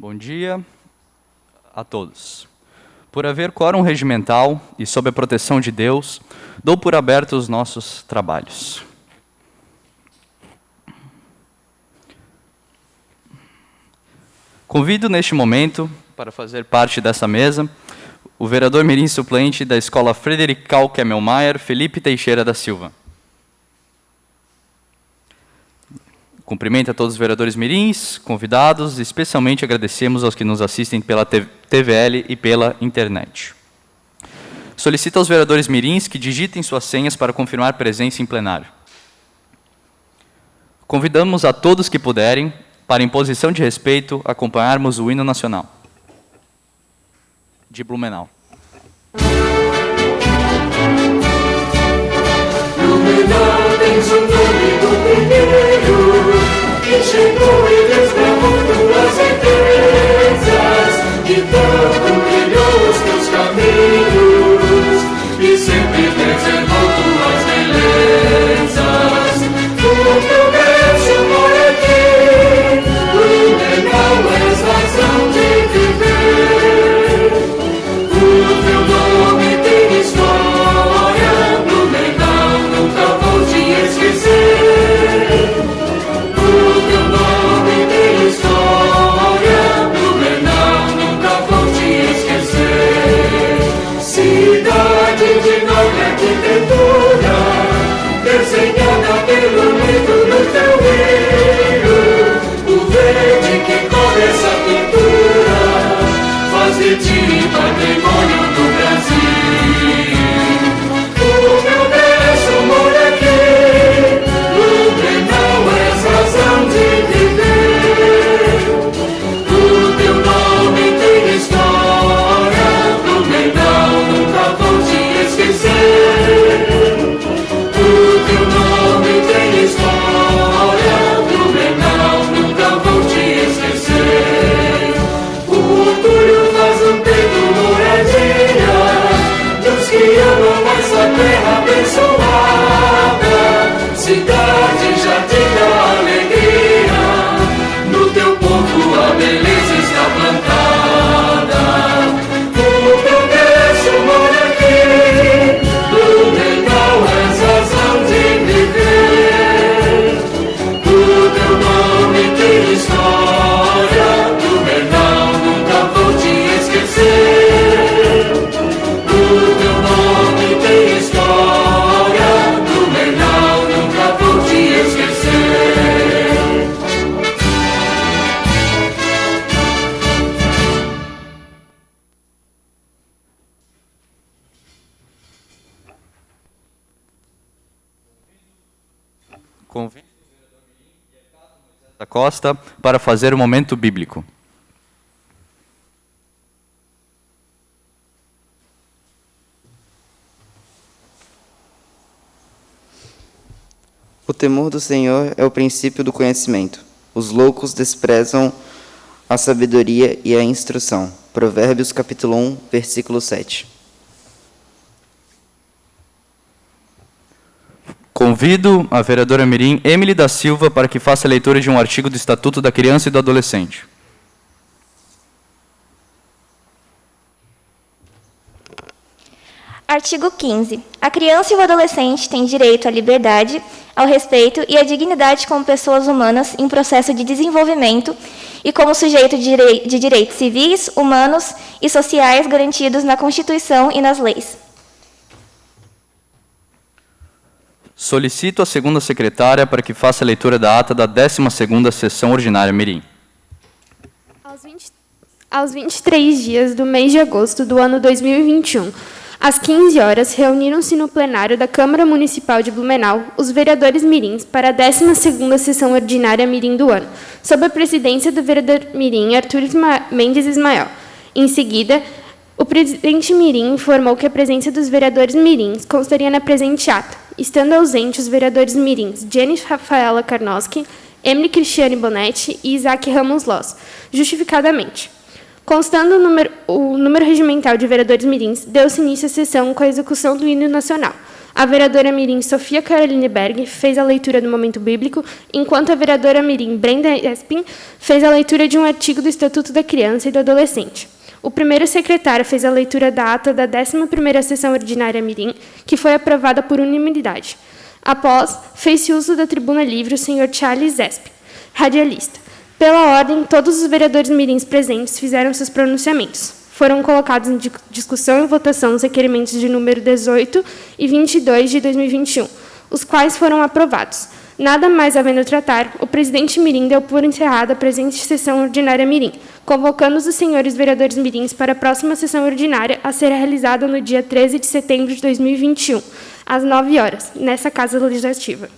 Bom dia a todos. Por haver quórum regimental e sob a proteção de Deus, dou por aberto os nossos trabalhos. Convido neste momento, para fazer parte dessa mesa, o vereador mirim suplente da Escola Frederical Kemmelmeier, Felipe Teixeira da Silva. Cumprimento a todos os vereadores mirins, convidados, e especialmente agradecemos aos que nos assistem pela TVL e pela internet. Solicito aos vereadores mirins que digitem suas senhas para confirmar presença em plenário. Convidamos a todos que puderem, para em posição de respeito, acompanharmos o hino nacional de Blumenau. Blumenau tens o nome do primeiro, que chegou e desbravou tuas riquezas, e tanto brilhou os teus caminhos, e sempre preservou tuas belezas. O progresso mora aqui, Blumenau és razão de viver. O teu nome tem história, Blumenau nunca vou te esquecer. O teu nome tem história, Blumenau nunca vou te esquecer. Cidade de nobre arquitetura, desenhada pelo livro do teu rio. O verde que cobre essa pintura faz de ti patrimônio do Brasil. O meu berço mora aqui, Blumenau és razão de viver. O teu nome tem história, Blumenau nunca vou te esquecer. O teu nome tem história, Blumenau nunca vou te esquecer. O orgulho faz um peito moradia dos que amam essa terra abençoada. Cidade, jardim da alegria, no teu povo a beleza está plantada. O teu berço mora aqui, Blumenau és razão de viver. O teu nome tem história, Blumenau nunca vou te esquecer. O teu nome tem história, Blumenau nunca vou te esquecer. Convido o vereador mirim da Costa para fazer o momento bíblico. O temor do Senhor é o princípio do conhecimento. Os loucos desprezam a sabedoria e a instrução. Provérbios capítulo 1, versículo 7. Convido a vereadora mirim Emily da Silva para que faça a leitura de um artigo do Estatuto da Criança e do Adolescente. Artigo 15. A criança e o adolescente têm direito à liberdade, ao respeito e à dignidade como pessoas humanas em processo de desenvolvimento e como sujeito de direitos civis, humanos e sociais garantidos na Constituição e nas leis. Solicito a segunda secretária para que faça a leitura da ata da 12ª Sessão Ordinária mirim. Aos 23 dias do mês de agosto do ano 2021, às 15 horas, reuniram-se no plenário da Câmara Municipal de Blumenau os vereadores mirins para a 12ª Sessão Ordinária mirim do ano, sob a presidência do vereador mirim Arthur Mendes Ismael. Em seguida, o presidente mirim informou que a presença dos vereadores mirins constaria na presente ata, estando ausentes os vereadores mirins Jenny Rafaela Karnoski, Emily Cristiane Bonetti e Isaac Ramos Loss, justificadamente. Constando o número regimental de vereadores mirins, deu-se início à sessão com a execução do hino nacional. A vereadora mirim Sofia Caroline Berg fez a leitura do momento bíblico, enquanto a vereadora mirim Brenda Espin fez a leitura de um artigo do Estatuto da Criança e do Adolescente. O primeiro secretário fez a leitura da ata da 11ª Sessão Ordinária mirim, que foi aprovada por unanimidade. Após, fez-se uso da tribuna livre o senhor Charles Espin, radialista. Pela ordem, todos os vereadores mirins presentes fizeram seus pronunciamentos. Foram colocados em discussão e votação os requerimentos de número 18 e 22 de 2021, os quais foram aprovados. Nada mais havendo tratar, o presidente mirim deu por encerrada a presente sessão ordinária mirim, convocando os senhores vereadores mirins para a próxima sessão ordinária a ser realizada no dia 13 de setembro de 2021, às 9 horas, nessa Casa Legislativa.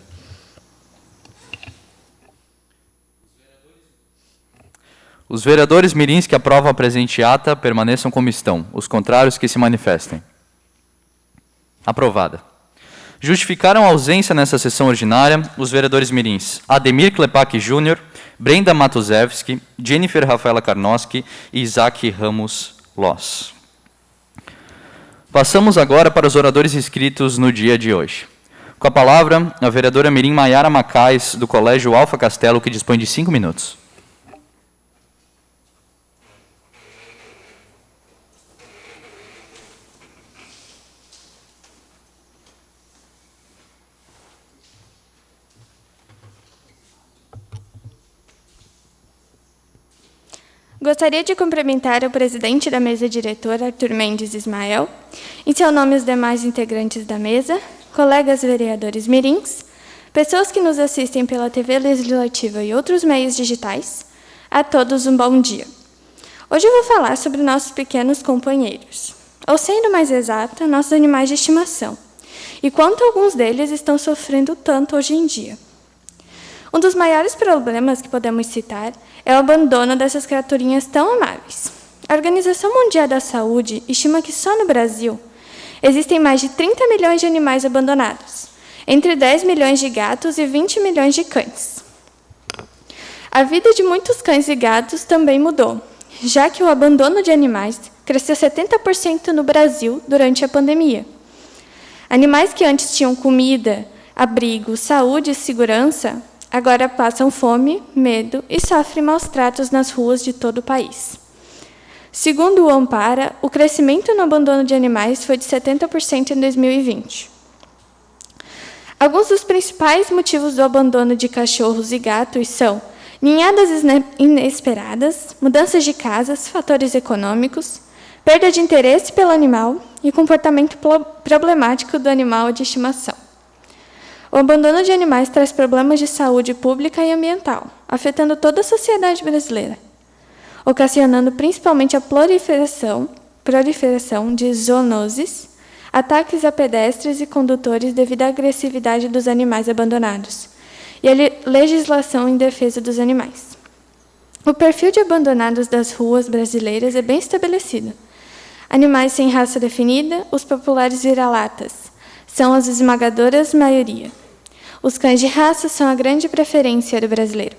Os vereadores mirins que aprovam a presente ata permaneçam como estão. Os contrários que se manifestem. Aprovada. Justificaram a ausência nessa sessão ordinária os vereadores mirins Ademir Klepak Júnior, Brenda Matuzewski, Jennifer Rafaela Karnoski e Isaac Ramos Loss. Passamos agora para os oradores inscritos no dia de hoje. Com a palavra, a vereadora mirim Maiara Macais, do Colégio Alfa Castelo, que dispõe de 5 minutos. Gostaria de cumprimentar o presidente da mesa diretora, Arthur Mendes Ismael, em seu nome os demais integrantes da mesa, colegas vereadores mirins, pessoas que nos assistem pela TV Legislativa e outros meios digitais, a todos um bom dia. Hoje eu vou falar sobre nossos pequenos companheiros, ou sendo mais exata, nossos animais de estimação, e quanto alguns deles estão sofrendo tanto hoje em dia. Um dos maiores problemas que podemos citar é o abandono dessas criaturinhas tão amáveis. A Organização Mundial da Saúde estima que só no Brasil existem mais de 30 milhões de animais abandonados, entre 10 milhões de gatos e 20 milhões de cães. A vida de muitos cães e gatos também mudou, já que o abandono de animais cresceu 70% no Brasil durante a pandemia. Animais que antes tinham comida, abrigo, saúde e segurança, agora passam fome, medo e sofrem maus tratos nas ruas de todo o país. Segundo o Ampara, o crescimento no abandono de animais foi de 70% em 2020. Alguns dos principais motivos do abandono de cachorros e gatos são ninhadas inesperadas, mudanças de casas, fatores econômicos, perda de interesse pelo animal e comportamento problemático do animal de estimação. O abandono de animais traz problemas de saúde pública e ambiental, afetando toda a sociedade brasileira, ocasionando principalmente a proliferação de zoonoses, ataques a pedestres e condutores devido à agressividade dos animais abandonados e a legislação em defesa dos animais. O perfil de abandonados das ruas brasileiras é bem estabelecido. Animais sem raça definida, os populares vira-latas, são as esmagadoras maioria. Os cães de raça são a grande preferência do brasileiro.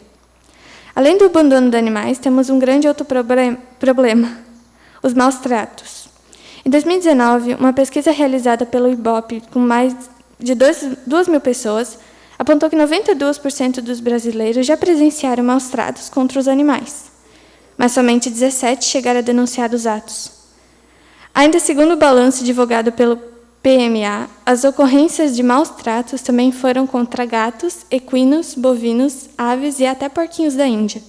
Além do abandono de animais, temos um grande outro problema, os maus tratos. Em 2019, uma pesquisa realizada pelo IBOP com mais de 2.000 pessoas apontou que 92% dos brasileiros já presenciaram maus tratos contra os animais, mas somente 17% chegaram a denunciar os atos. Ainda segundo o balanço divulgado pelo PMA, as ocorrências de maus tratos também foram contra gatos, equinos, bovinos, aves e até porquinhos da Índia.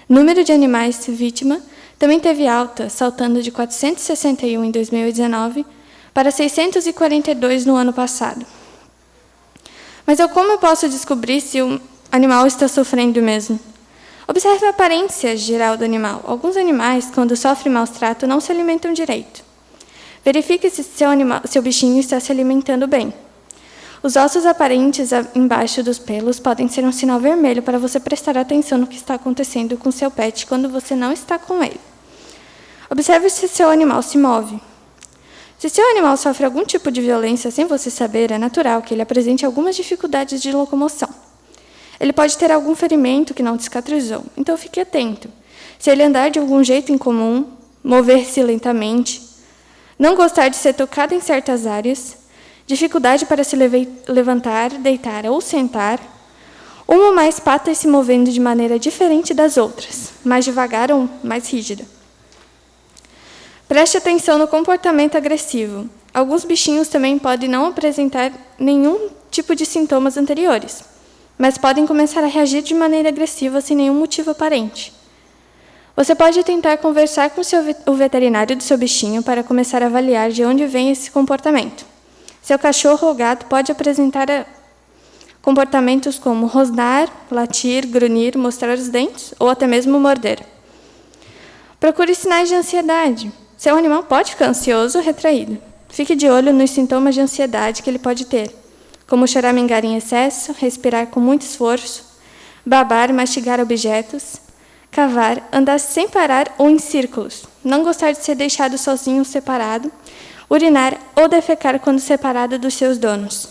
O número de animais vítima também teve alta, saltando de 461 em 2019 para 642 no ano passado. Mas como eu posso descobrir se o animal está sofrendo mesmo? Observe a aparência geral do animal. Alguns animais, quando sofrem maus tratos, não se alimentam direito. Verifique se seu bichinho está se alimentando bem. Os ossos aparentes embaixo dos pelos podem ser um sinal vermelho para você prestar atenção no que está acontecendo com seu pet quando você não está com ele. Observe se seu animal se move. Se seu animal sofre algum tipo de violência sem você saber, é natural que ele apresente algumas dificuldades de locomoção. Ele pode ter algum ferimento que não cicatrizou, então fique atento. Se ele andar de algum jeito incomum, mover-se lentamente, não gostar de ser tocado em certas áreas, dificuldade para se levantar, deitar ou sentar, uma ou mais patas se movendo de maneira diferente das outras, mais devagar ou mais rígida. Preste atenção no comportamento agressivo. Alguns bichinhos também podem não apresentar nenhum tipo de sintomas anteriores, mas podem começar a reagir de maneira agressiva sem nenhum motivo aparente. Você pode tentar conversar com o veterinário do seu bichinho para começar a avaliar de onde vem esse comportamento. Seu cachorro ou gato pode apresentar comportamentos como rosnar, latir, grunhir, mostrar os dentes ou até mesmo morder. Procure sinais de ansiedade. Seu animal pode ficar ansioso ou retraído. Fique de olho nos sintomas de ansiedade que ele pode ter, como choramingar em excesso, respirar com muito esforço, babar, mastigar objetos, cavar, andar sem parar ou em círculos, não gostar de ser deixado sozinho ou separado, urinar ou defecar quando separado dos seus donos.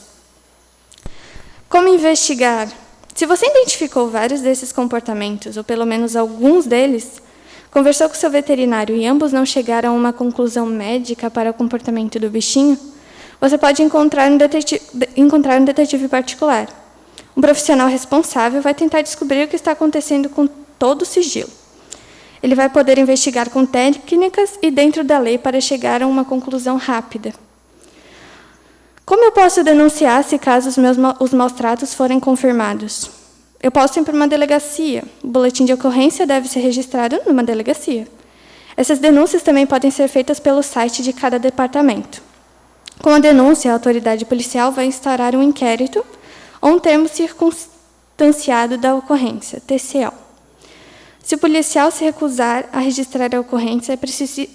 Como investigar? Se você identificou vários desses comportamentos, ou pelo menos alguns deles, conversou com seu veterinário e ambos não chegaram a uma conclusão médica para o comportamento do bichinho, você pode encontrar um detetive particular. Um profissional responsável vai tentar descobrir o que está acontecendo com todo o sigilo. Ele vai poder investigar com técnicas e dentro da lei para chegar a uma conclusão rápida. Como eu posso denunciar se caso os maus-tratos forem confirmados? Eu posso ir para uma delegacia. O boletim de ocorrência deve ser registrado numa delegacia. Essas denúncias também podem ser feitas pelo site de cada departamento. Com a denúncia, a autoridade policial vai instaurar um inquérito ou um termo circunstanciado da ocorrência, TCO. Se o policial se recusar a registrar a ocorrência,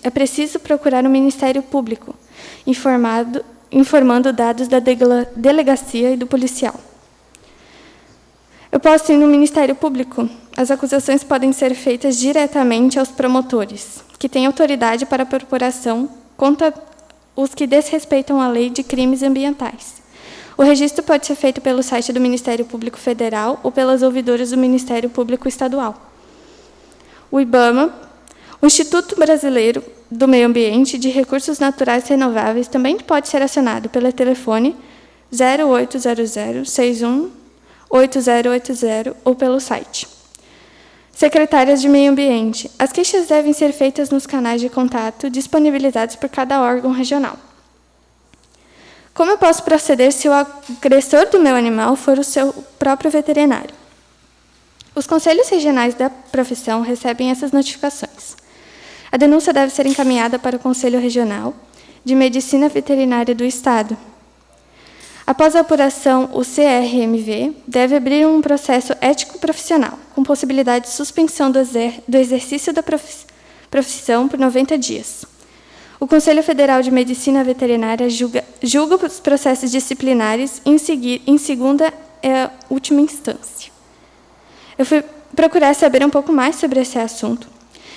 é preciso procurar o Ministério Público, informando dados da delegacia e do policial. Eu posso ir no Ministério Público. As acusações podem ser feitas diretamente aos promotores, que têm autoridade para a apuração contra os que desrespeitam a lei de crimes ambientais. O registro pode ser feito pelo site do Ministério Público Federal ou pelas ouvidoras do Ministério Público Estadual. O IBAMA, o Instituto Brasileiro do Meio Ambiente e de Recursos Naturais Renováveis, também pode ser acionado pelo telefone 0800 61 8080 ou pelo site. Secretárias de Meio Ambiente. As queixas devem ser feitas nos canais de contato disponibilizados por cada órgão regional. Como eu posso proceder se o agressor do meu animal for o seu próprio veterinário? Os conselhos regionais da profissão recebem essas notificações. A denúncia deve ser encaminhada para o Conselho Regional de Medicina Veterinária do Estado. Após a apuração, o CRMV deve abrir um processo ético profissional, com possibilidade de suspensão do exercício da profissão por 90 dias. O Conselho Federal de Medicina Veterinária julga os processos disciplinares em segunda e última instância. Eu fui procurar saber um pouco mais sobre esse assunto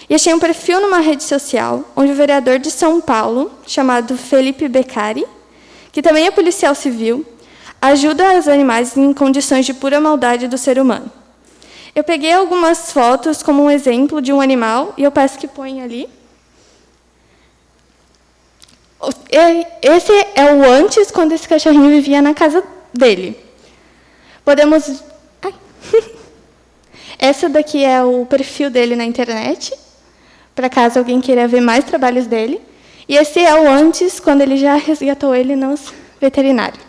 e achei um perfil numa rede social onde o vereador de São Paulo, chamado Felipe Beccari, que também é policial civil, ajuda os animais em condições de pura maldade do ser humano. Eu peguei algumas fotos como um exemplo de um animal, e eu peço que ponham ali. Esse é o antes, quando esse cachorrinho vivia na casa dele. Podemos... Ai. Essa daqui é o perfil dele na internet, para caso alguém queira ver mais trabalhos dele. E esse é o antes, quando ele já resgatou ele nos veterinários.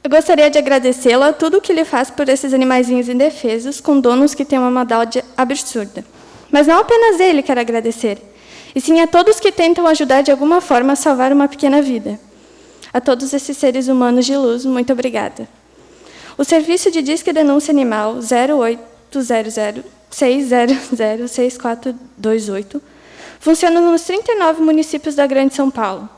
Eu gostaria de agradecê-lo a tudo o que ele faz por esses animaizinhos indefesos, com donos que têm uma maldade absurda. Mas não apenas ele quero agradecer, e sim a todos que tentam ajudar de alguma forma a salvar uma pequena vida. A todos esses seres humanos de luz, muito obrigada. O Serviço de Disque Denúncia Animal 0800 600 6428 funciona nos 39 municípios da Grande São Paulo.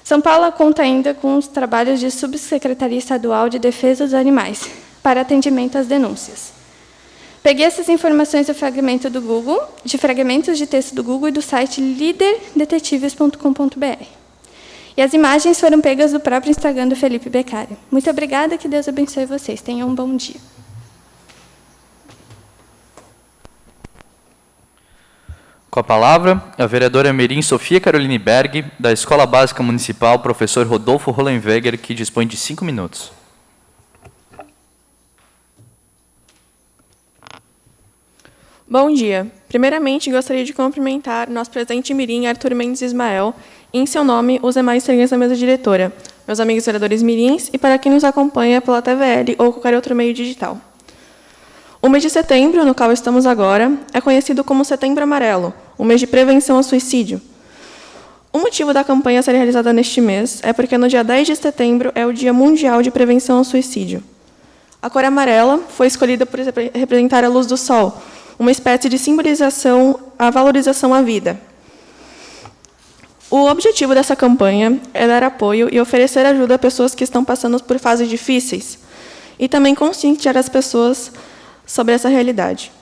São Paulo conta ainda com os trabalhos de Subsecretaria Estadual de Defesa dos Animais para atendimento às denúncias. Peguei essas informações do fragmento do Google, de fragmentos de texto do Google e do site liderdetetives.com.br. E as imagens foram pegas do próprio Instagram do Felipe Beccari. Muito obrigada, que Deus abençoe vocês. Tenham um bom dia. Com a palavra, a vereadora mirim Sofia Caroline Berg, da Escola Básica Municipal, professor Rodolfo Hollenweger, que dispõe de 5 minutos. Bom dia. Primeiramente, gostaria de cumprimentar nosso presidente mirim, Arthur Mendes Ismael, e, em seu nome, os demais integrantes da mesa diretora, meus amigos vereadores mirins e para quem nos acompanha pela TVL ou qualquer outro meio digital. O mês de setembro, no qual estamos agora, é conhecido como Setembro Amarelo, o mês de prevenção ao suicídio. O motivo da campanha a ser realizada neste mês é porque no dia 10 de setembro é o Dia Mundial de Prevenção ao Suicídio. A cor amarela foi escolhida por representar a luz do sol, uma espécie de simbolização à valorização à vida. O objetivo dessa campanha é dar apoio e oferecer ajuda a pessoas que estão passando por fases difíceis e também conscientizar as pessoas sobre essa realidade.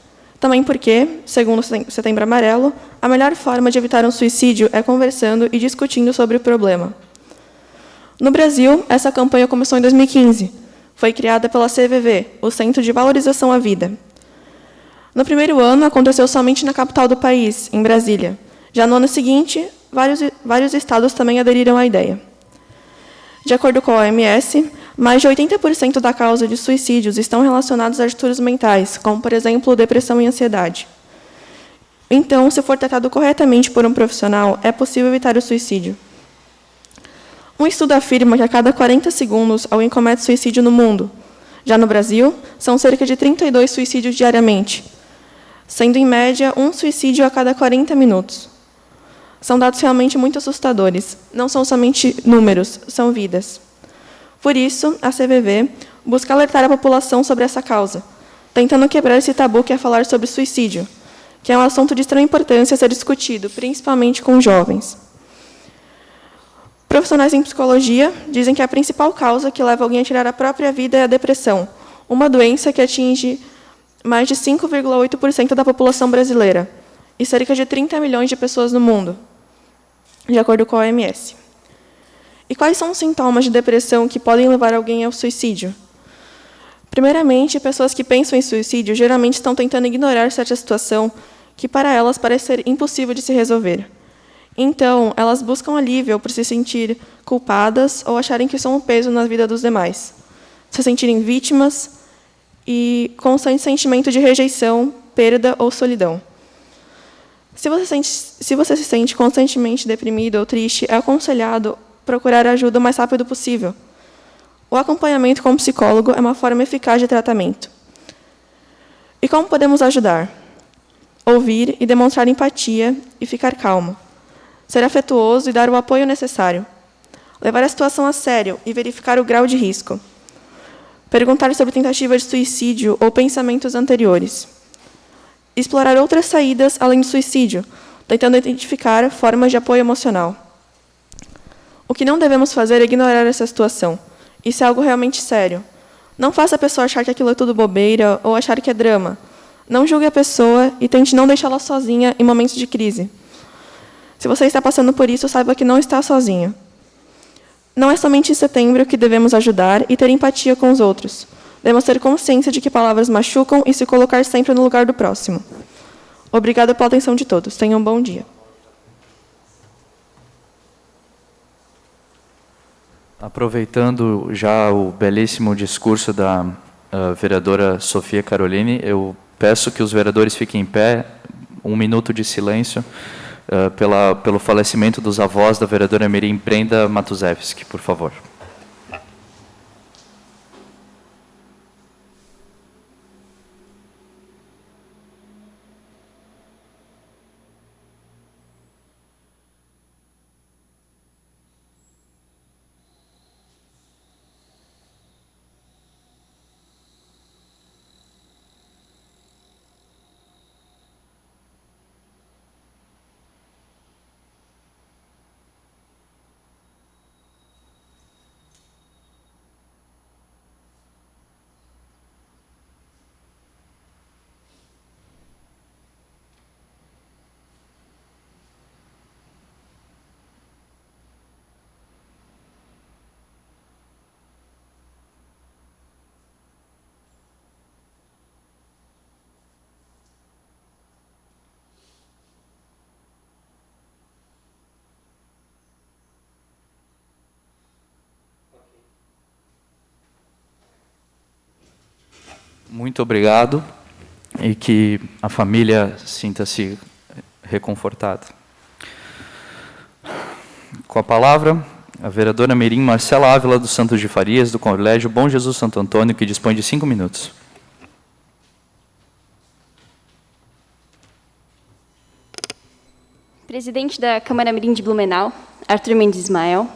Também porque, segundo o Setembro Amarelo, a melhor forma de evitar um suicídio é conversando e discutindo sobre o problema. No Brasil, essa campanha começou em 2015. Foi criada pela CVV, o Centro de Valorização à Vida. No primeiro ano, aconteceu somente na capital do país, em Brasília. Já no ano seguinte, vários estados também aderiram à ideia. De acordo com a OMS, mais de 80% da causa de suicídios estão relacionados a distúrbios mentais, como, por exemplo, depressão e ansiedade. Então, se for tratado corretamente por um profissional, é possível evitar o suicídio. Um estudo afirma que a cada 40 segundos alguém comete suicídio no mundo. Já no Brasil, são cerca de 32 suicídios diariamente, sendo, em média, um suicídio a cada 40 minutos. São dados realmente muito assustadores. Não são somente números, são vidas. Por isso, a CVV busca alertar a população sobre essa causa, tentando quebrar esse tabu que é falar sobre suicídio, que é um assunto de extrema importância a ser discutido, principalmente com jovens. Profissionais em psicologia dizem que a principal causa que leva alguém a tirar a própria vida é a depressão, uma doença que atinge mais de 5,8% da população brasileira e cerca de 30 milhões de pessoas no mundo, de acordo com a OMS. E quais são os sintomas de depressão que podem levar alguém ao suicídio? Primeiramente, pessoas que pensam em suicídio geralmente estão tentando ignorar certa situação que para elas parece ser impossível de se resolver. Então, elas buscam alívio por se sentir culpadas ou acharem que são um peso na vida dos demais, se sentirem vítimas e constante sentimento de rejeição, perda ou solidão. Se você se sente constantemente deprimido ou triste, é aconselhado procurar ajuda o mais rápido possível. O acompanhamento com um psicólogo é uma forma eficaz de tratamento. E como podemos ajudar? Ouvir e demonstrar empatia e ficar calmo. Ser afetuoso e dar o apoio necessário. Levar a situação a sério e verificar o grau de risco. Perguntar sobre tentativa de suicídio ou pensamentos anteriores. Explorar outras saídas além do suicídio, tentando identificar formas de apoio emocional. O que não devemos fazer é ignorar essa situação. Isso é algo realmente sério. Não faça a pessoa achar que aquilo é tudo bobeira ou achar que é drama. Não julgue a pessoa e tente não deixá-la sozinha em momentos de crise. Se você está passando por isso, saiba que não está sozinho. Não é somente em setembro que devemos ajudar e ter empatia com os outros. Devemos ter consciência de que palavras machucam e se colocar sempre no lugar do próximo. Obrigada pela atenção de todos. Tenham um bom dia. Aproveitando já o belíssimo discurso da vereadora Sofia Caroline, eu peço que os vereadores fiquem em pé, 1 minuto de silêncio, pelo falecimento dos avós da vereadora mirim Brenda Matuzewski, por favor. Muito obrigado e que a família sinta-se reconfortada. Com a palavra, a vereadora Mirim Marcela Ávila dos Santos de Farias, do Colégio Bom Jesus Santo Antônio, que dispõe de 5 minutos. Presidente da Câmara Mirim de Blumenau, Arthur Mendes Ismael,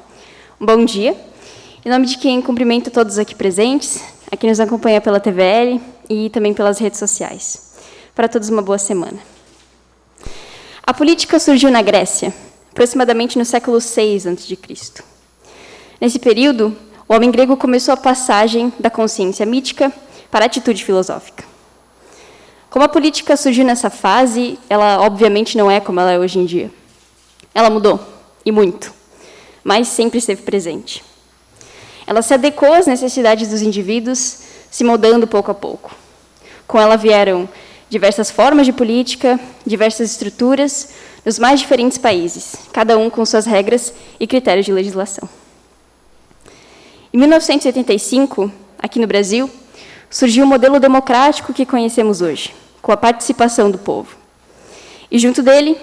um bom dia. Em nome de quem cumprimento todos aqui presentes, a quem nos acompanha pela TVL e também pelas redes sociais. Para todos, uma boa semana. A política surgiu na Grécia, aproximadamente no século VI a.C. Nesse período, o homem grego começou a passagem da consciência mítica para a atitude filosófica. Como a política surgiu nessa fase, ela obviamente não é como ela é hoje em dia. Ela mudou, e muito, mas sempre esteve presente. Ela se adequou às necessidades dos indivíduos, se moldando pouco a pouco. Com ela vieram diversas formas de política, diversas estruturas, nos mais diferentes países, cada um com suas regras e critérios de legislação. Em 1985, aqui no Brasil, surgiu o modelo democrático que conhecemos hoje, com a participação do povo. E junto dele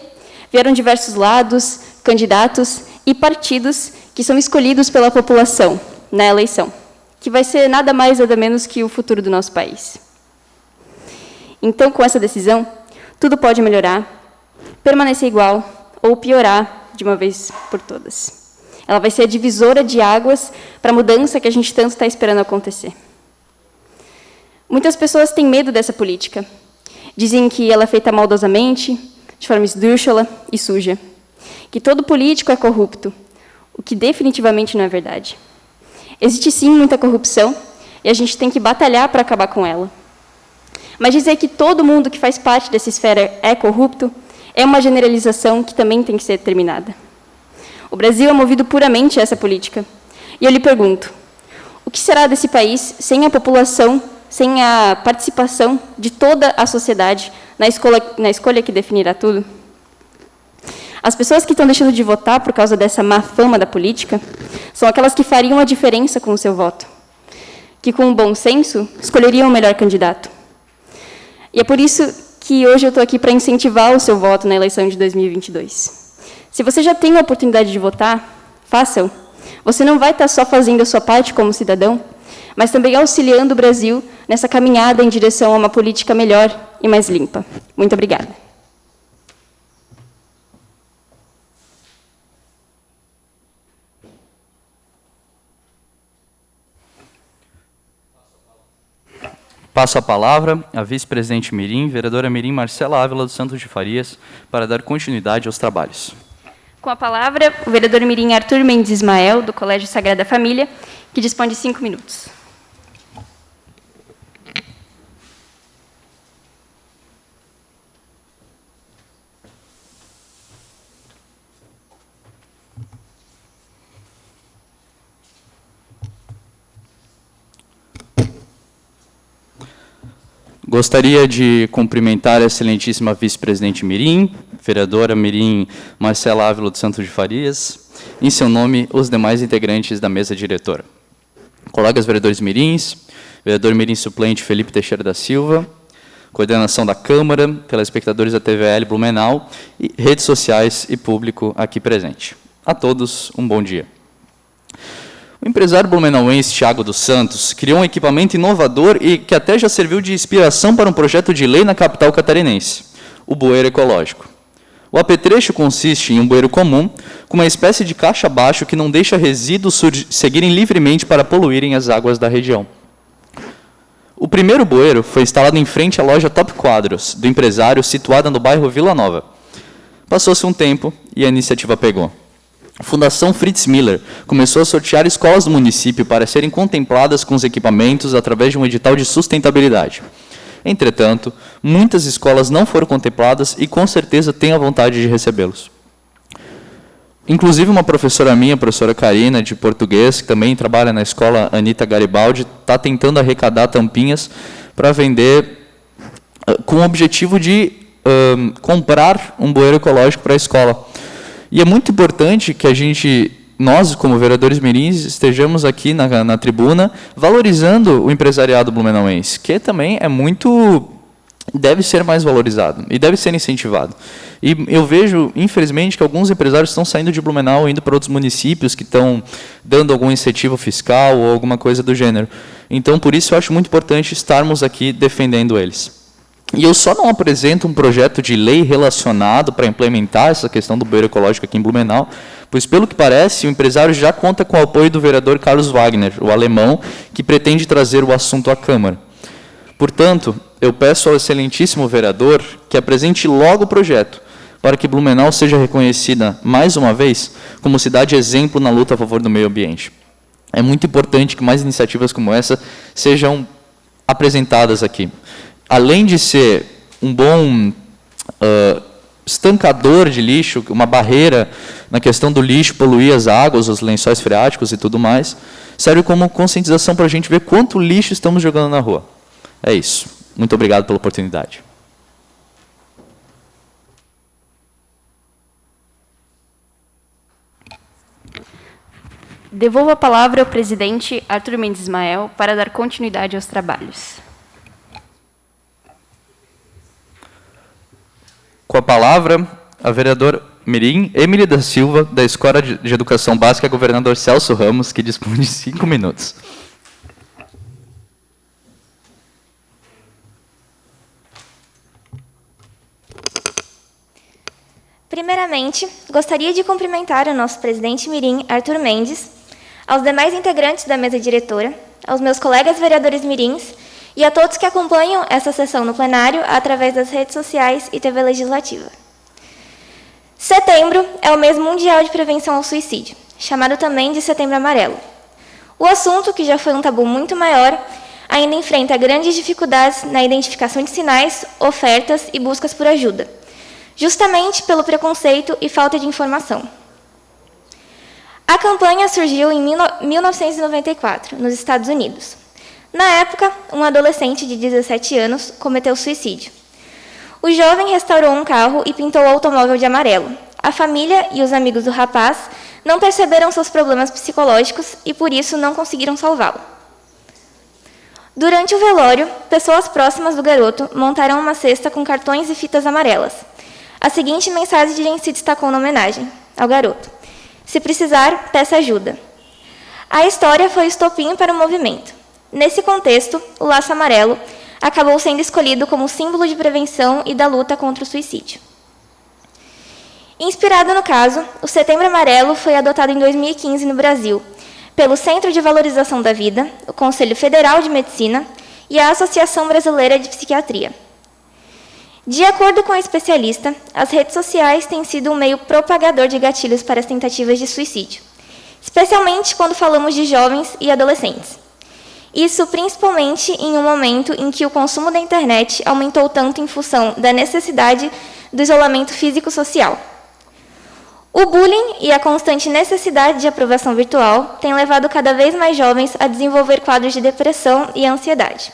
vieram diversos lados, candidatos e partidos que são escolhidos pela população na eleição, que vai ser nada mais nada menos que o futuro do nosso país. Então, com essa decisão, tudo pode melhorar, permanecer igual ou piorar de uma vez por todas. Ela vai ser a divisora de águas para a mudança que a gente tanto está esperando acontecer. Muitas pessoas têm medo dessa política. Dizem que ela é feita maldosamente, de forma esdrúxula e suja. Que todo político é corrupto, o que definitivamente não é verdade. Existe sim muita corrupção e a gente tem que batalhar para acabar com ela. Mas dizer que todo mundo que faz parte dessa esfera é corrupto é uma generalização que também tem que ser terminada. O Brasil é movido puramente a essa política. E eu lhe pergunto, o que será desse país sem a população, sem a participação de toda a sociedade na escolha que definirá tudo? As pessoas que estão deixando de votar por causa dessa má fama da política são aquelas que fariam a diferença com o seu voto, que, com bom senso, escolheriam o melhor candidato. E é por isso que hoje eu estou aqui para incentivar o seu voto na eleição de 2022. Se você já tem a oportunidade de votar, faça-o. Você não vai estar só fazendo a sua parte como cidadão, mas também auxiliando o Brasil nessa caminhada em direção a uma política melhor e mais limpa. Muito obrigada. Passo a palavra à vice-presidente Mirim, vereadora Mirim Marcela Ávila dos Santos de Farias, para dar continuidade aos trabalhos. Com a palavra, o vereador Mirim Arthur Mendes Ismael, do Colégio Sagrada Família, que dispõe de 5 minutos. Gostaria de cumprimentar a excelentíssima vice-presidente Mirim, vereadora Mirim Marcela Ávila dos Santos de Farias, em seu nome, os demais integrantes da mesa diretora. Colegas vereadores Mirins, vereador Mirim suplente Felipe Teixeira da Silva, coordenação da Câmara, telespectadores da TVL Blumenau, e redes sociais e público aqui presente. A todos, um bom dia. O empresário blumenauense Thiago dos Santos criou um equipamento inovador e que até já serviu de inspiração para um projeto de lei na capital catarinense, o bueiro ecológico. O apetrecho consiste em um bueiro comum, com uma espécie de caixa abaixo que não deixa resíduos seguirem livremente para poluírem as águas da região. O primeiro bueiro foi instalado em frente à loja Top Quadros, do empresário, situada no bairro Vila Nova. Passou-se um tempo e a iniciativa pegou. A Fundação Fritz Miller começou a sortear escolas do município para serem contempladas com os equipamentos através de um edital de sustentabilidade. Entretanto, muitas escolas não foram contempladas e, com certeza, têm a vontade de recebê-los. Inclusive, uma professora minha, a professora Karina, de português, que também trabalha na escola Anita Garibaldi, está tentando arrecadar tampinhas para vender com o objetivo de comprar um bueiro ecológico para a escola. E é muito importante que a gente nós, como vereadores mirins, estejamos aqui na tribuna valorizando o empresariado blumenauense, que também é muito... deve ser mais valorizado e deve ser incentivado. E eu vejo, infelizmente, que alguns empresários estão saindo de Blumenau, indo para outros municípios que estão dando algum incentivo fiscal ou alguma coisa do gênero. Então, por isso, eu acho muito importante estarmos aqui defendendo eles. E eu só não apresento um projeto de lei relacionado para implementar essa questão do bueiro ecológico aqui em Blumenau, pois, pelo que parece, o empresário já conta com o apoio do vereador Carlos Wagner, o alemão, que pretende trazer o assunto à Câmara. Portanto, eu peço ao excelentíssimo vereador que apresente logo o projeto, para que Blumenau seja reconhecida, mais uma vez, como cidade exemplo na luta a favor do meio ambiente. É muito importante que mais iniciativas como essa sejam apresentadas aqui. Além de ser um bom estancador de lixo, uma barreira na questão do lixo, poluir as águas, os lençóis freáticos e tudo mais, serve como conscientização para a gente ver quanto lixo estamos jogando na rua. É isso. Muito obrigado pela oportunidade. Devolvo a palavra ao presidente Arthur Mendes Ismael para dar continuidade aos trabalhos. Com a palavra, a vereadora mirim Emily da Silva, da Escola de Educação Básica, governador Celso Ramos, que dispõe de 5 minutos. Primeiramente, gostaria de cumprimentar o nosso presidente mirim, Arthur Mendes, aos demais integrantes da mesa diretora, aos meus colegas vereadores mirins e a todos que acompanham essa sessão no plenário através das redes sociais e TV Legislativa. Setembro é o mês mundial de prevenção ao suicídio, chamado também de Setembro Amarelo. O assunto, que já foi um tabu muito maior, ainda enfrenta grandes dificuldades na identificação de sinais, ofertas e buscas por ajuda, justamente pelo preconceito e falta de informação. A campanha surgiu em 1994, nos Estados Unidos. Na época, um adolescente de 17 anos cometeu suicídio. O jovem restaurou um carro e pintou o automóvel de amarelo. A família e os amigos do rapaz não perceberam seus problemas psicológicos e, por isso, não conseguiram salvá-lo. Durante o velório, pessoas próximas do garoto montaram uma cesta com cartões e fitas amarelas. A seguinte mensagem se destacou na homenagem ao garoto: se precisar, peça ajuda. A história foi o estopim para o movimento. Nesse contexto, o laço amarelo acabou sendo escolhido como símbolo de prevenção e da luta contra o suicídio. Inspirado no caso, o Setembro Amarelo foi adotado em 2015 no Brasil, pelo Centro de Valorização da Vida, o Conselho Federal de Medicina e a Associação Brasileira de Psiquiatria. De acordo com a especialista, as redes sociais têm sido um meio propagador de gatilhos para as tentativas de suicídio, especialmente quando falamos de jovens e adolescentes. Isso principalmente em um momento em que o consumo da internet aumentou tanto em função da necessidade do isolamento físico-social. O bullying e a constante necessidade de aprovação virtual têm levado cada vez mais jovens a desenvolver quadros de depressão e ansiedade.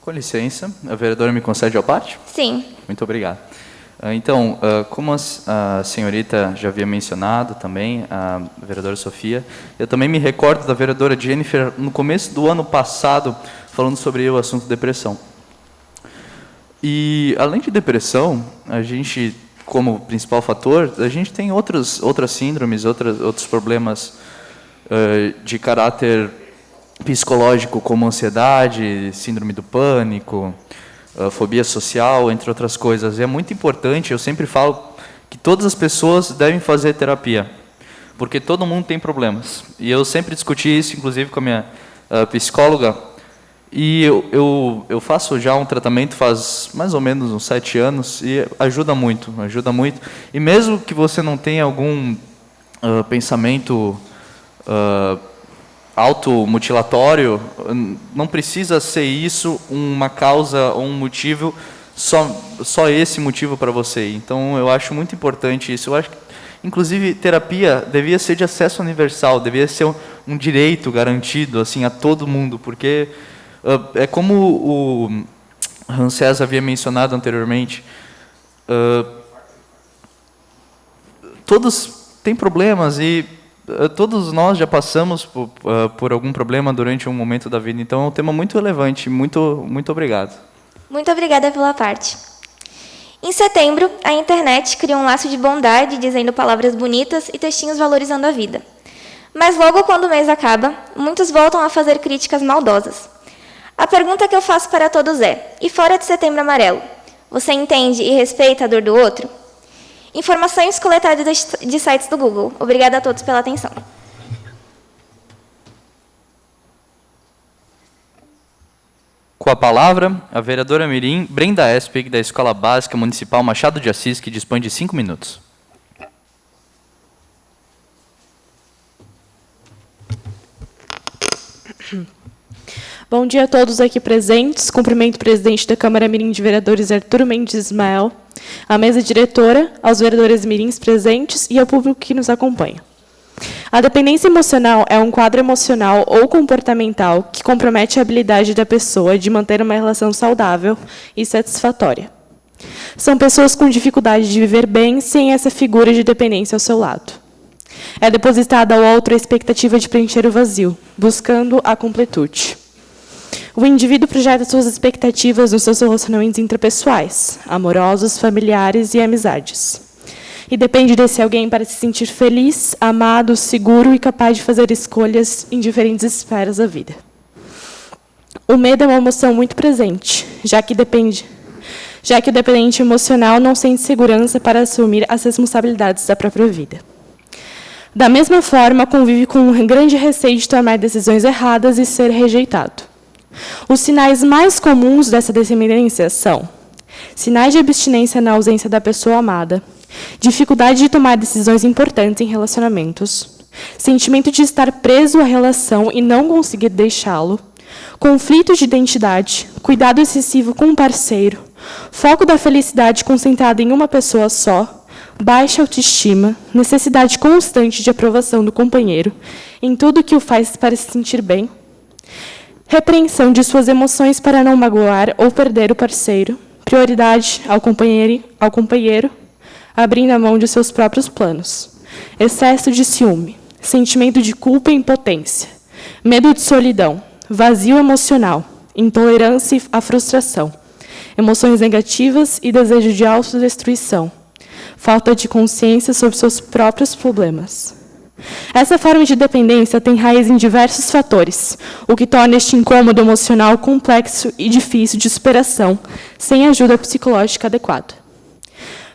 Com licença, a vereadora me concede ao parte? Sim. Muito obrigado. Então, como a senhorita já havia mencionado também, a vereadora Sofia, eu também me recordo da vereadora Jennifer, no começo do ano passado, falando sobre o assunto depressão. E, além de depressão, a gente, como principal fator, a gente tem outras síndromes, outros problemas de caráter psicológico, como ansiedade, síndrome do pânico, fobia social, entre outras coisas. E é muito importante, eu sempre falo que todas as pessoas devem fazer terapia, porque todo mundo tem problemas. E eu sempre discuti isso, inclusive, com a minha psicóloga, e eu faço já um tratamento faz mais ou menos uns 7 anos, e ajuda muito. E mesmo que você não tenha algum pensamento automutilatório, não precisa ser isso uma causa ou um motivo, só esse motivo para você. Então, eu acho muito importante isso. Eu acho que, inclusive, terapia devia ser de acesso universal, devia ser um direito garantido assim, a todo mundo, porque é como o Hans César havia mencionado anteriormente, todos têm problemas e todos nós já passamos por algum problema durante um momento da vida. Então, é um tema muito relevante. Muito obrigado. Muito obrigada pela parte. Em setembro, a internet criou um laço de bondade, dizendo palavras bonitas e textinhos valorizando a vida. Mas logo quando o mês acaba, muitos voltam a fazer críticas maldosas. A pergunta que eu faço para todos é: e fora de Setembro Amarelo, você entende e respeita a dor do outro? Informações coletadas de sites do Google. Obrigada a todos pela atenção. Com a palavra, a vereadora mirim Brenda Espig, da Escola Básica Municipal Machado de Assis, que dispõe de 5 minutos. Bom dia a todos aqui presentes. Cumprimento o presidente da Câmara Mirim de Vereadores, Arthur Mendes Ismael, a mesa diretora, aos vereadores mirins presentes e ao público que nos acompanha. A dependência emocional é um quadro emocional ou comportamental que compromete a habilidade da pessoa de manter uma relação saudável e satisfatória. São pessoas com dificuldade de viver bem sem essa figura de dependência ao seu lado. É depositada ao outro a expectativa de preencher o vazio, buscando a completude. O indivíduo projeta suas expectativas nos seus relacionamentos interpessoais, amorosos, familiares e amizades. E depende desse alguém para se sentir feliz, amado, seguro e capaz de fazer escolhas em diferentes esferas da vida. O medo é uma emoção muito presente, já que o dependente emocional não sente segurança para assumir as responsabilidades da própria vida. Da mesma forma, convive com um grande receio de tomar decisões erradas e ser rejeitado. Os sinais mais comuns dessa dependência são sinais de abstinência na ausência da pessoa amada, dificuldade de tomar decisões importantes em relacionamentos, sentimento de estar preso à relação e não conseguir deixá-lo, conflito de identidade, cuidado excessivo com um parceiro, foco da felicidade concentrado em uma pessoa só, baixa autoestima, necessidade constante de aprovação do companheiro em tudo que o faz para se sentir bem, repreensão de suas emoções para não magoar ou perder o parceiro, prioridade ao companheiro, abrindo a mão de seus próprios planos, excesso de ciúme, sentimento de culpa e impotência, medo de solidão, vazio emocional, intolerância à frustração, emoções negativas e desejo de autodestruição, falta de consciência sobre seus próprios problemas. Essa forma de dependência tem raiz em diversos fatores, o que torna este incômodo emocional complexo e difícil de superação, sem ajuda psicológica adequada.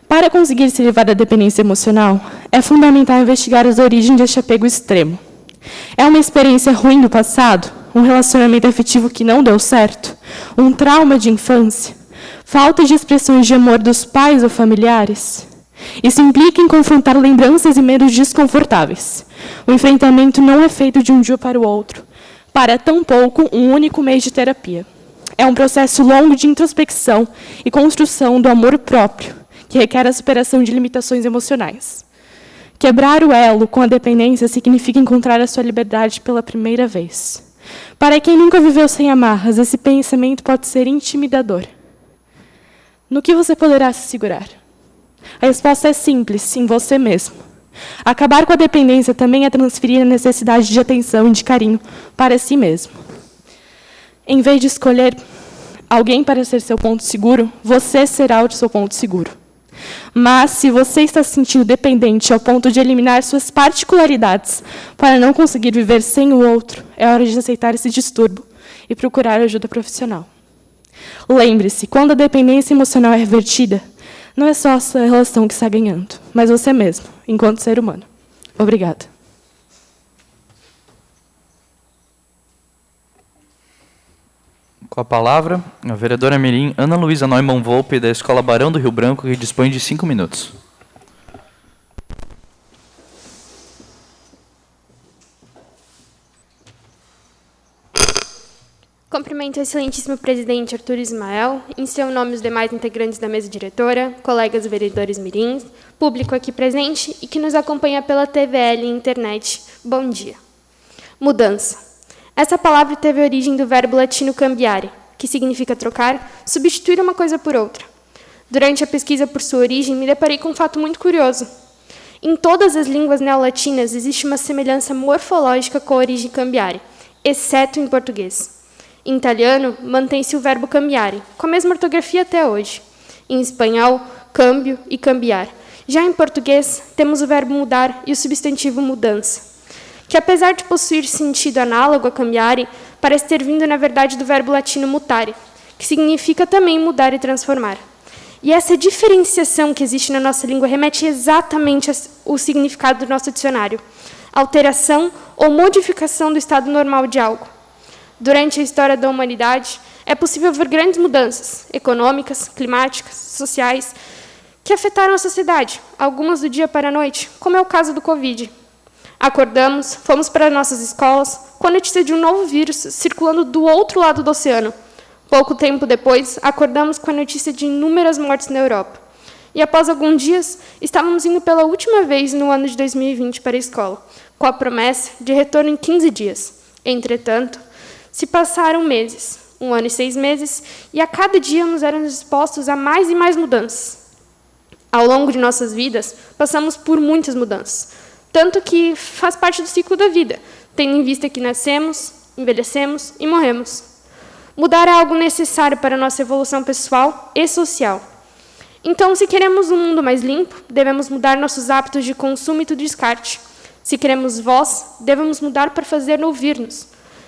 Para conseguir se livrar da dependência emocional, é fundamental investigar as origens deste apego extremo. É uma experiência ruim do passado? Um relacionamento afetivo que não deu certo? Um trauma de infância? Falta de expressões de amor dos pais ou familiares? Isso implica em confrontar lembranças e medos desconfortáveis. O enfrentamento não é feito de um dia para o outro, para tampouco um único mês de terapia. É um processo longo de introspecção e construção do amor próprio, que requer a superação de limitações emocionais. Quebrar o elo com a dependência significa encontrar a sua liberdade pela primeira vez. Para quem nunca viveu sem amarras, esse pensamento pode ser intimidador. No que você poderá se segurar? A resposta é simples, em você mesmo. Acabar com a dependência também é transferir a necessidade de atenção e de carinho para si mesmo. Em vez de escolher alguém para ser seu ponto seguro, você será o seu ponto seguro. Mas, se você está se sentindo dependente ao ponto de eliminar suas particularidades para não conseguir viver sem o outro, é hora de aceitar esse distúrbio e procurar ajuda profissional. Lembre-se, quando a dependência emocional é revertida, não é só a sua relação que está ganhando, mas você mesmo, enquanto ser humano. Obrigada. Com a palavra, a vereadora mirim Ana Luísa Neumann Volpe, da Escola Barão do Rio Branco, que dispõe de 5 minutos. Cumprimento o excelentíssimo presidente Arthur Ismael, em seu nome os demais integrantes da mesa diretora, colegas vereadores mirins, público aqui presente e que nos acompanha pela TVL e internet. Bom dia. Mudança. Essa palavra teve origem do verbo latino cambiare, que significa trocar, substituir uma coisa por outra. Durante a pesquisa por sua origem, me deparei com um fato muito curioso. Em todas as línguas neolatinas existe uma semelhança morfológica com a origem cambiare, exceto em português. Em italiano, mantém-se o verbo cambiare, com a mesma ortografia até hoje. Em espanhol, câmbio e cambiar. Já em português, temos o verbo mudar e o substantivo mudança, que apesar de possuir sentido análogo a cambiare, parece ter vindo, na verdade, do verbo latino mutare, que significa também mudar e transformar. E essa diferenciação que existe na nossa língua remete exatamente ao significado do nosso dicionário: alteração ou modificação do estado normal de algo. Durante a história da humanidade, é possível ver grandes mudanças econômicas, climáticas, sociais, que afetaram a sociedade, algumas do dia para a noite, como é o caso do Covid. Acordamos, fomos para nossas escolas, com a notícia de um novo vírus circulando do outro lado do oceano. Pouco tempo depois, acordamos com a notícia de inúmeras mortes na Europa. E após alguns dias, estávamos indo pela última vez no ano de 2020 para a escola, com a promessa de retorno em 15 dias. Entretanto, se passaram meses, 1 ano e 6 meses, e a cada dia nos éramos expostos a mais e mais mudanças. Ao longo de nossas vidas, passamos por muitas mudanças, tanto que faz parte do ciclo da vida, tendo em vista que nascemos, envelhecemos e morremos. Mudar é algo necessário para a nossa evolução pessoal e social. Então, se queremos um mundo mais limpo, devemos mudar nossos hábitos de consumo e do descarte. Se queremos voz, devemos mudar para fazer ouvir-nos.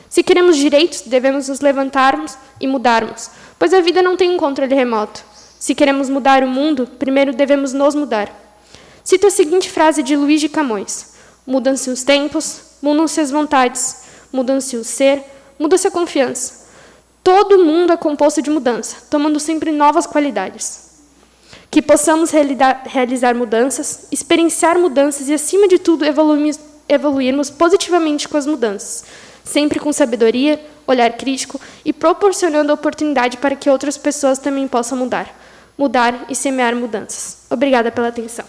Se queremos direitos, devemos nos levantarmos e mudarmos, pois a vida não tem um controle remoto. Se queremos mudar o mundo, primeiro devemos nos mudar. Cito a seguinte frase de Luís de Camões: mudam-se os tempos, mudam-se as vontades, mudam-se o ser, muda-se a confiança. Todo mundo é composto de mudança, tomando sempre novas qualidades. Que possamos realizar mudanças, experienciar mudanças e, acima de tudo, evoluirmos positivamente com as mudanças, sempre com sabedoria, olhar crítico e proporcionando oportunidade para que outras pessoas também possam mudar e semear mudanças. Obrigada pela atenção.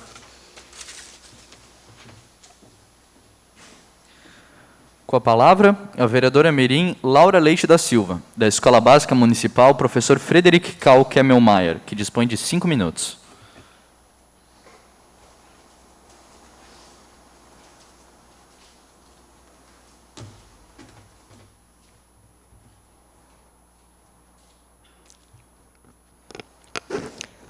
Com a palavra, a vereadora mirim Laura Leite da Silva, da Escola Básica Municipal Professor Frederic Karl Kemmelmeier, que dispõe de 5 minutos.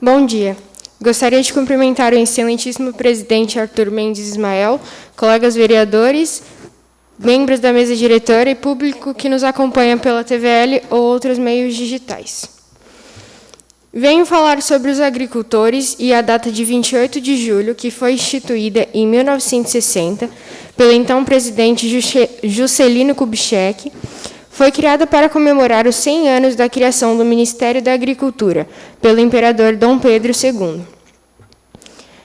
Bom dia. Gostaria de cumprimentar o excelentíssimo presidente Arthur Mendes Ismael, colegas vereadores, membros da mesa diretora e público que nos acompanha pela TVL ou outros meios digitais. Venho falar sobre os agricultores e a data de 28 de julho, que foi instituída em 1960 pelo então presidente Juscelino Kubitschek, foi criada para comemorar os 100 anos da criação do Ministério da Agricultura, pelo imperador Dom Pedro II.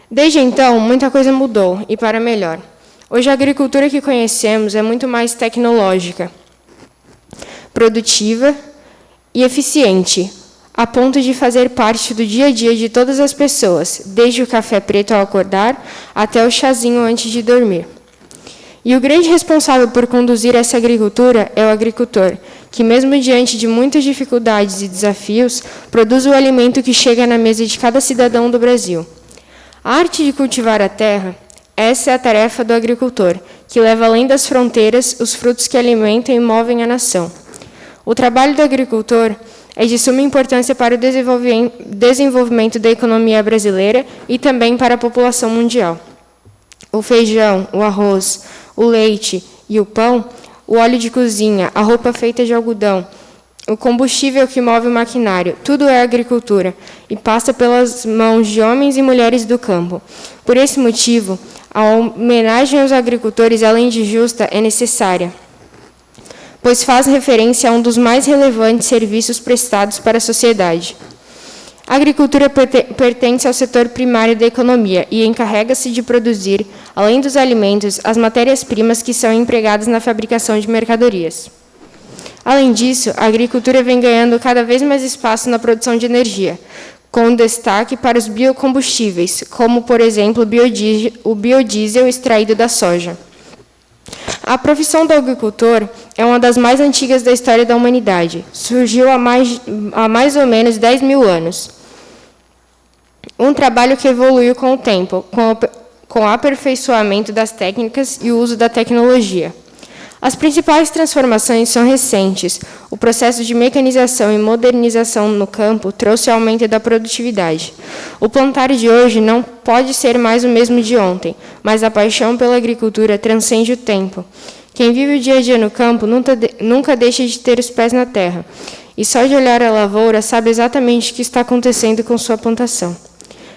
Desde então, muita coisa mudou, e para melhor. Hoje, a agricultura que conhecemos é muito mais tecnológica, produtiva e eficiente, a ponto de fazer parte do dia a dia de todas as pessoas, desde o café preto ao acordar até o chazinho antes de dormir. E o grande responsável por conduzir essa agricultura é o agricultor, que, mesmo diante de muitas dificuldades e desafios, produz o alimento que chega na mesa de cada cidadão do Brasil. A arte de cultivar a terra, essa é a tarefa do agricultor, que leva além das fronteiras os frutos que alimentam e movem a nação. O trabalho do agricultor é de suma importância para o desenvolvimento da economia brasileira e também para a população mundial. O feijão, o arroz, o leite e o pão, o óleo de cozinha, a roupa feita de algodão, o combustível que move o maquinário, tudo é agricultura e passa pelas mãos de homens e mulheres do campo. Por esse motivo, a homenagem aos agricultores, além de justa, é necessária, pois faz referência a um dos mais relevantes serviços prestados para a sociedade. A agricultura pertence ao setor primário da economia e encarrega-se de produzir, além dos alimentos, as matérias-primas que são empregadas na fabricação de mercadorias. Além disso, a agricultura vem ganhando cada vez mais espaço na produção de energia, com destaque para os biocombustíveis, como, por exemplo, o biodiesel extraído da soja. A profissão do agricultor é uma das mais antigas da história da humanidade. Surgiu há mais ou menos 10 mil anos. Um trabalho que evoluiu com o tempo, com o aperfeiçoamento das técnicas e o uso da tecnologia. As principais transformações são recentes. O processo de mecanização e modernização no campo trouxe aumento da produtividade. O plantar de hoje não pode ser mais o mesmo de ontem, mas a paixão pela agricultura transcende o tempo. Quem vive o dia a dia no campo nunca deixa de ter os pés na terra, e só de olhar a lavoura sabe exatamente o que está acontecendo com sua plantação.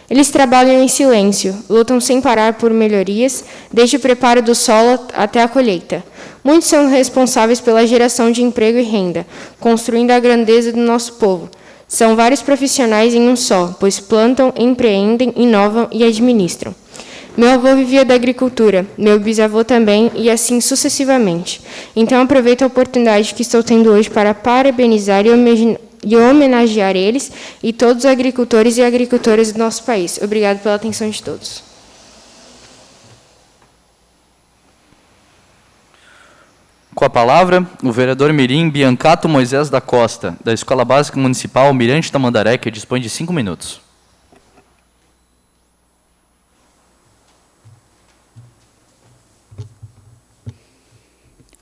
Eles trabalham em silêncio, lutam sem parar por melhorias, desde o preparo do solo até a colheita. Muitos são responsáveis pela geração de emprego e renda, construindo a grandeza do nosso povo. São vários profissionais em um só, pois plantam, empreendem, inovam e administram. Meu avô vivia da agricultura, meu bisavô também, e assim sucessivamente. Então aproveito a oportunidade que estou tendo hoje para parabenizar e homenagear eles e todos os agricultores e agricultoras do nosso país. Obrigado pela atenção de todos. Com a palavra, o vereador mirim Biancato Moisés da Costa, da Escola Básica Municipal Mirante Tamandaré, que dispõe de 5 minutos.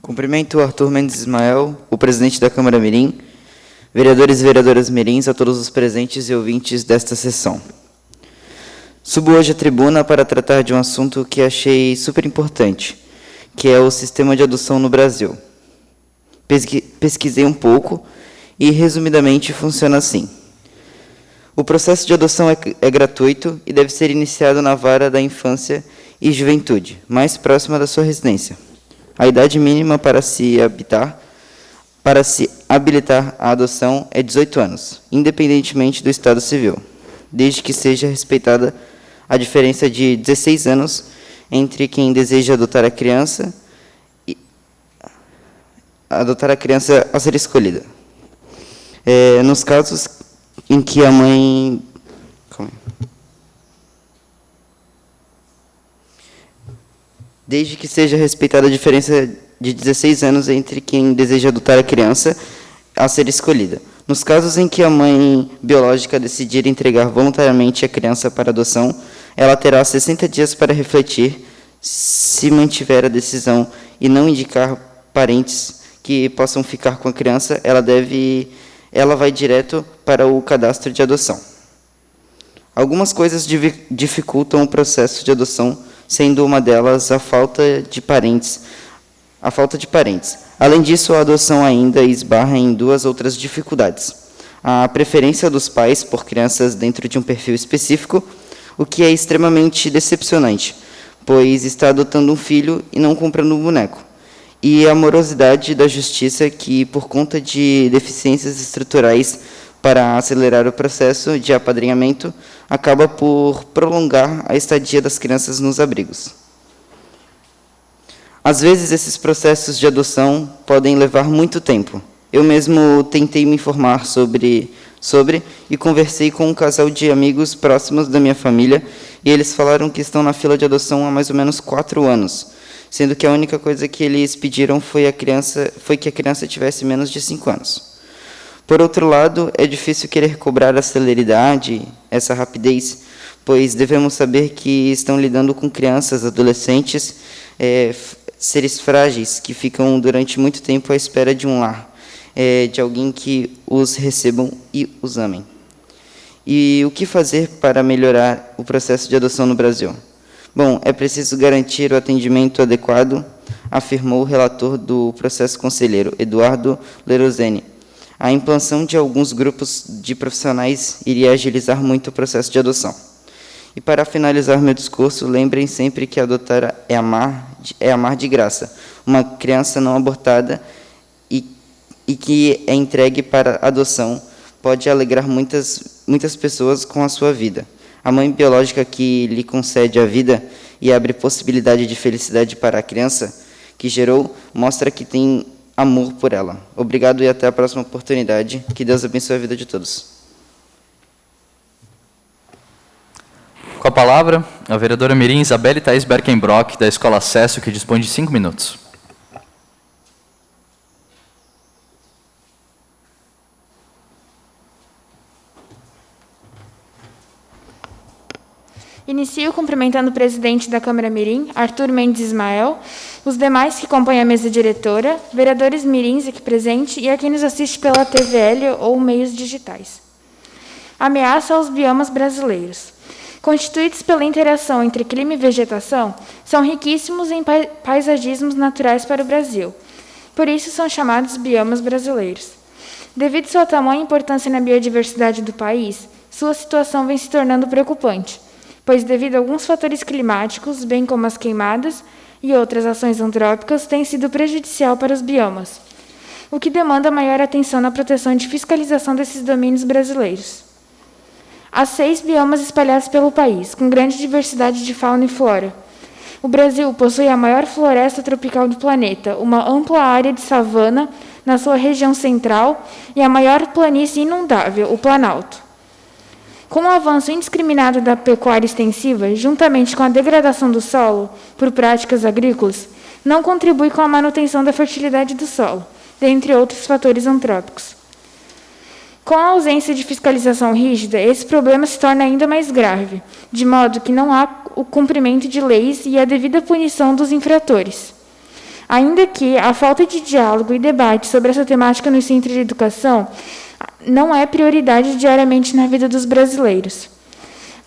Cumprimento o Arthur Mendes Ismael, o presidente da Câmara Mirim, vereadores e vereadoras mirins, a todos os presentes e ouvintes desta sessão. Subo hoje à tribuna para tratar de um assunto que achei super importante, que é o sistema de adoção no Brasil. Pesquisei um pouco e, resumidamente, funciona assim. O processo de adoção é gratuito e deve ser iniciado na vara da infância e juventude, mais próxima da sua residência. A idade mínima para se habilitar à adoção é 18 anos, independentemente do estado civil, desde que seja respeitada a diferença de 16 anos entre quem deseja adotar a criança a ser escolhida. Nos casos em que a mãe... Desde que seja respeitada a diferença de 16 anos entre quem deseja adotar a criança a ser escolhida. Nos casos em que a mãe biológica decidir entregar voluntariamente a criança para adoção, ela terá 60 dias para refletir. Se mantiver a decisão e não indicar parentes que possam ficar com a criança, ela vai direto para o cadastro de adoção. Algumas coisas dificultam o processo de adoção, sendo uma delas a falta de parentes. Além disso, a adoção ainda esbarra em duas outras dificuldades. A preferência dos pais por crianças dentro de um perfil específico, o que é extremamente decepcionante, pois está adotando um filho e não comprando um boneco. E a morosidade da justiça, que, por conta de deficiências estruturais para acelerar o processo de apadrinhamento, acaba por prolongar a estadia das crianças nos abrigos. Às vezes, esses processos de adoção podem levar muito tempo. Eu mesmo tentei me informar sobre e conversei com um casal de amigos próximos da minha família, e eles falaram que estão na fila de adoção há mais ou menos 4 anos, sendo que a única coisa que eles pediram foi que a criança tivesse menos de 5 anos. Por outro lado, é difícil querer cobrar a celeridade, essa rapidez, pois devemos saber que estão lidando com crianças, adolescentes, seres frágeis que ficam durante muito tempo à espera de um lar, de alguém que os recebam e os amem. E o que fazer para melhorar o processo de adoção no Brasil? Bom, é preciso garantir o atendimento adequado, afirmou o relator do processo conselheiro, Eduardo Lerosene. A implantação de alguns grupos de profissionais iria agilizar muito o processo de adoção. E para finalizar meu discurso, lembrem sempre que adotar é amar de graça. Uma criança não abortada e que é entregue para adoção pode alegrar muitas pessoas com a sua vida. A mãe biológica que lhe concede a vida e abre possibilidade de felicidade para a criança que gerou, mostra que tem amor por ela. Obrigado e até a próxima oportunidade. Que Deus abençoe a vida de todos. Com a palavra, a vereadora mirim Isabelle Thaís Berkenbrock, da Escola Acesso, que dispõe de 5 minutos. Inicio cumprimentando o presidente da Câmara Mirim, Arthur Mendes Ismael, os demais que compõem a mesa diretora, vereadores mirins aqui presentes e a quem nos assiste pela TVL ou meios digitais. Ameaça aos biomas brasileiros. Constituídos pela interação entre clima e vegetação, são riquíssimos em paisagismos naturais para o Brasil. Por isso são chamados biomas brasileiros. Devido à sua tamanha importância na biodiversidade do país, sua situação vem se tornando preocupante, pois devido a alguns fatores climáticos, bem como as queimadas e outras ações antrópicas, tem sido prejudicial para os biomas, o que demanda maior atenção na proteção e fiscalização desses domínios brasileiros. Há 6 biomas espalhados pelo país, com grande diversidade de fauna e flora. O Brasil possui a maior floresta tropical do planeta, uma ampla área de savana na sua região central e a maior planície inundável, o Planalto. Com o avanço indiscriminado da pecuária extensiva, juntamente com a degradação do solo por práticas agrícolas, não contribui com a manutenção da fertilidade do solo, dentre outros fatores antrópicos. Com a ausência de fiscalização rígida, esse problema se torna ainda mais grave, de modo que não há o cumprimento de leis e a devida punição dos infratores. Ainda que a falta de diálogo e debate sobre essa temática no centro de educação não é prioridade diariamente na vida dos brasileiros.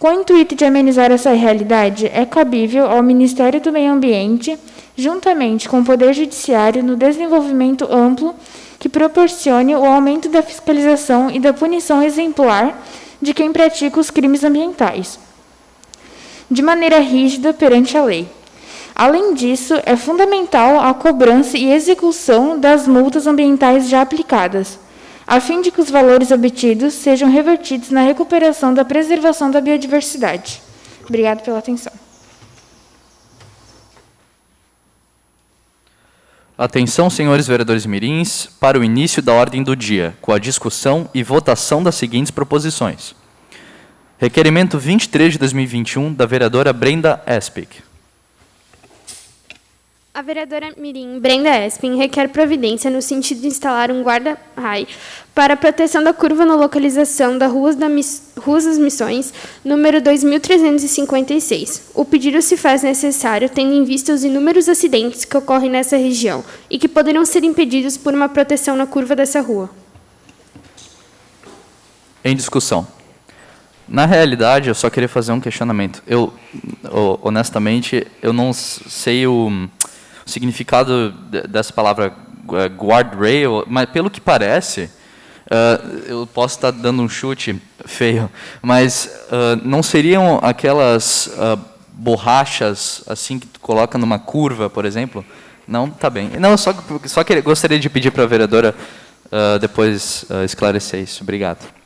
Com o intuito de amenizar essa realidade, é cabível ao Ministério do Meio Ambiente, juntamente com o Poder Judiciário, no desenvolvimento amplo que proporcione o aumento da fiscalização e da punição exemplar de quem pratica os crimes ambientais, de maneira rígida perante a lei. Além disso, é fundamental a cobrança e execução das multas ambientais já aplicadas, a fim de que os valores obtidos sejam revertidos na recuperação da preservação da biodiversidade. Obrigada pela atenção. Atenção, senhores vereadores mirins, para o início da ordem do dia, com a discussão e votação das seguintes proposições. Requerimento 23 de 2021, da vereadora Brenda Espic. A vereadora mirim Brenda Espin requer providência no sentido de instalar um guarda-raio para a proteção da curva na localização da Rua das Missões, número 2356. O pedido se faz necessário tendo em vista os inúmeros acidentes que ocorrem nessa região e que poderão ser impedidos por uma proteção na curva dessa rua. Em discussão. Na realidade, eu só queria fazer um questionamento. Honestamente, eu não sei o significado dessa palavra guardrail, mas pelo que parece, eu posso estar dando um chute feio, mas não seriam aquelas borrachas assim que tu coloca numa curva, por exemplo? Não, tá bem. Não, gostaria de pedir para a vereadora depois esclarecer isso. Obrigado.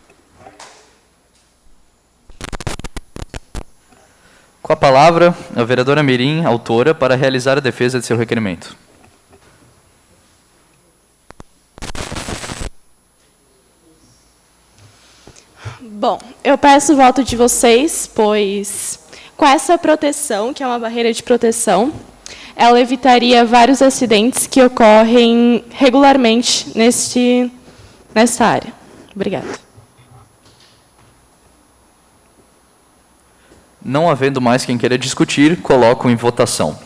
Com a palavra, a vereadora Mirim, autora, para realizar a defesa de seu requerimento. Bom, eu peço o voto de vocês, pois com essa proteção, que é uma barreira de proteção, ela evitaria vários acidentes que ocorrem regularmente nessa área. Obrigada. Não havendo mais quem queira discutir, coloco em votação.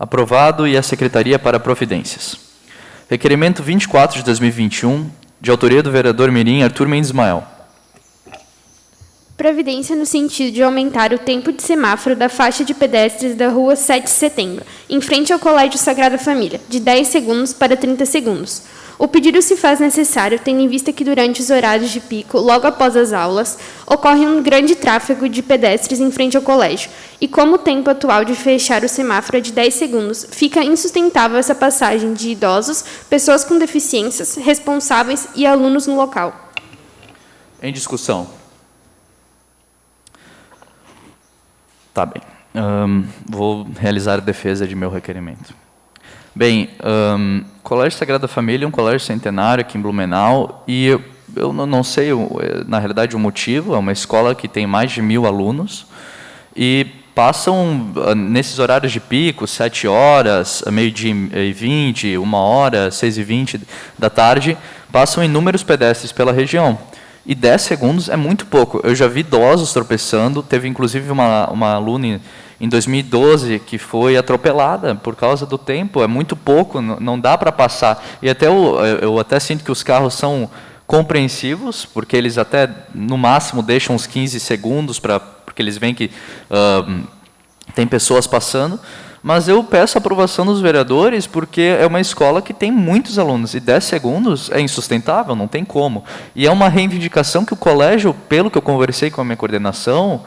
Aprovado e a Secretaria para Providências. Requerimento 24 de 2021, de autoria do vereador Mirim Arthur Mendes Ismael. Providência no sentido de aumentar o tempo de semáforo da faixa de pedestres da rua 7 de setembro, em frente ao Colégio Sagrada Família, de 10 segundos para 30 segundos. O pedido se faz necessário tendo em vista que durante os horários de pico, logo após as aulas, ocorre um grande tráfego de pedestres em frente ao colégio, e como o tempo atual de fechar o semáforo é de 10 segundos, fica insustentável essa passagem de idosos, pessoas com deficiências, responsáveis e alunos no local. Em discussão. Tá bem. Vou realizar a defesa de meu requerimento. Bem, Colégio Sagrada Família é um colégio centenário aqui em Blumenau e eu não sei, na realidade, o motivo. É uma escola que tem mais de 1.000 alunos e passam, nesses horários de pico, 7 horas, meio-dia e 20, 1 hora, 6h20 da tarde, passam inúmeros pedestres pela região. E 10 segundos é muito pouco. Eu já vi idosos tropeçando. Teve, inclusive, uma aluna em 2012 que foi atropelada por causa do tempo. É muito pouco, não dá para passar. E até eu até sinto que os carros são compreensivos, porque eles até, no máximo, deixam uns 15 segundos, porque eles veem que tem pessoas passando. Mas eu peço a aprovação dos vereadores porque é uma escola que tem muitos alunos e 10 segundos é insustentável, não tem como. E é uma reivindicação que o colégio, pelo que eu conversei com a minha coordenação,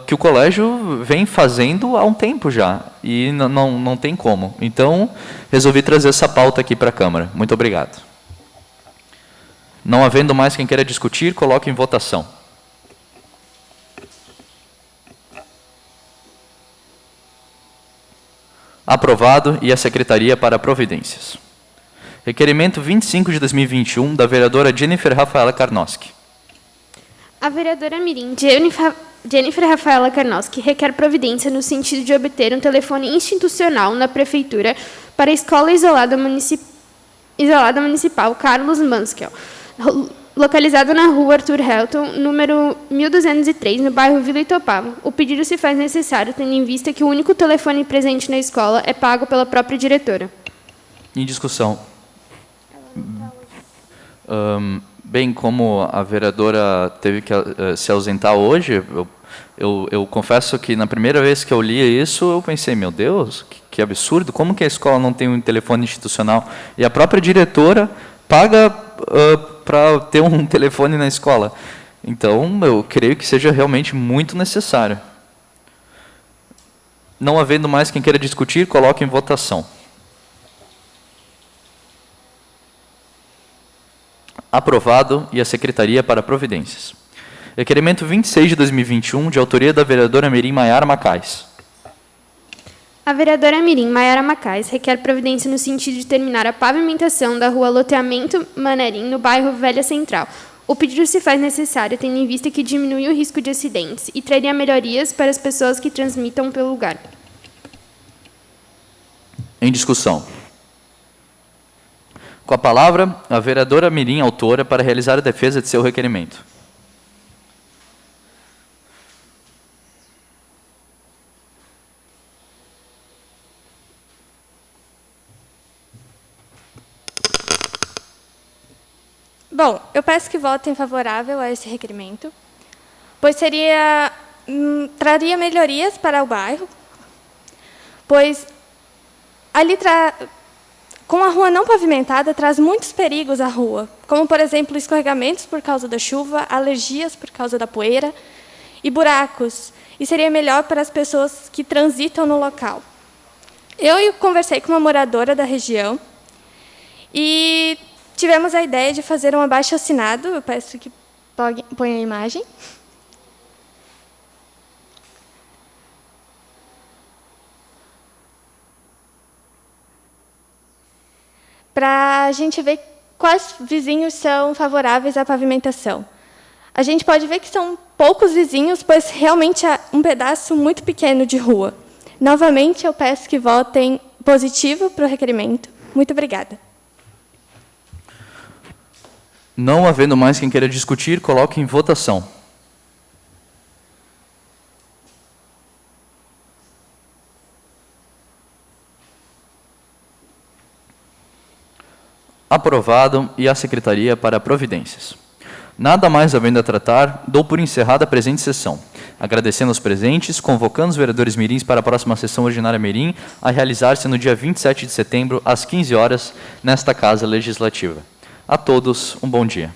que o colégio vem fazendo há um tempo já e não tem como. Então, resolvi trazer essa pauta aqui para a Câmara. Muito obrigado. Não havendo mais quem queira discutir, coloque em votação. Aprovado e a Secretaria para Providências. Requerimento 25 de 2021, da vereadora Jennifer Rafaela Karnoski. A vereadora Mirim Jennifer Rafaela Karnoski requer providência no sentido de obter um telefone institucional na Prefeitura para a Escola Isolada Municipal Carlos Manskel, localizada na rua Arthur Helton, número 1203, no bairro Vila Itopava. O pedido se faz necessário, tendo em vista que o único telefone presente na escola é pago pela própria diretora. Em discussão. Bem, como a vereadora teve que se ausentar hoje, eu confesso que na primeira vez que eu li isso, eu pensei, meu Deus, que absurdo, como que a escola não tem um telefone institucional? E a própria diretora paga para ter um telefone na escola. Então, eu creio que seja realmente muito necessário. Não havendo mais quem queira discutir, coloque em votação. Aprovado e a Secretaria para Providências. Requerimento 26 de 2021, de autoria da vereadora Mirim Maiara Macais. A vereadora Mirim Maiara Macais requer providência no sentido de terminar a pavimentação da rua Loteamento Manerim, no bairro Velha Central. O pedido se faz necessário, tendo em vista que diminui o risco de acidentes e traria melhorias para as pessoas que transitam pelo lugar. Em discussão. Com a palavra, a vereadora Mirim, autora, para realizar a defesa de seu requerimento. Bom, eu peço que votem favorável a esse requerimento, pois traria melhorias para o bairro, pois ali com a rua não pavimentada traz muitos perigos à rua, como, por exemplo, escorregamentos por causa da chuva, alergias por causa da poeira e buracos, e seria melhor para as pessoas que transitam no local. Eu conversei com uma moradora da região e tivemos a ideia de fazer um abaixo-assinado. Eu peço que ponha a imagem. Para a gente ver quais vizinhos são favoráveis à pavimentação. A gente pode ver que são poucos vizinhos, pois realmente é um pedaço muito pequeno de rua. Novamente, eu peço que votem positivo para o requerimento. Muito obrigada. Não havendo mais quem queira discutir, coloque em votação. Aprovado. E a Secretaria para Providências. Nada mais havendo a tratar, dou por encerrada a presente sessão. Agradecendo aos presentes, convocando os vereadores mirins para a próxima sessão ordinária mirim, a realizar-se no dia 27 de setembro, às 15 horas, nesta Casa Legislativa. A todos, um bom dia.